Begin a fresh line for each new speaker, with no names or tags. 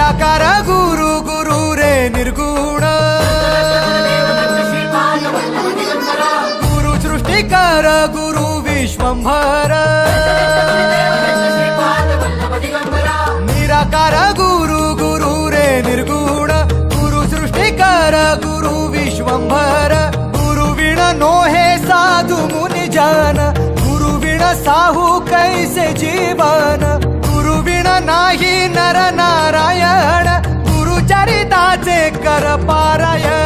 निराकार गुरु गुरु रे निर्गुण गुरु सृष्टिकर गुरु विश्वंभर निराकार गुरु गुरु रे निर्गुण गुरु सृष्टिकर गुरु विश्वंभर गुरु विण नोहे साधु मुनि जन गुरु विण साहू कैसे जीवन गुरु विण नाही नर नारायण गुरु चरिताचे कर पारायण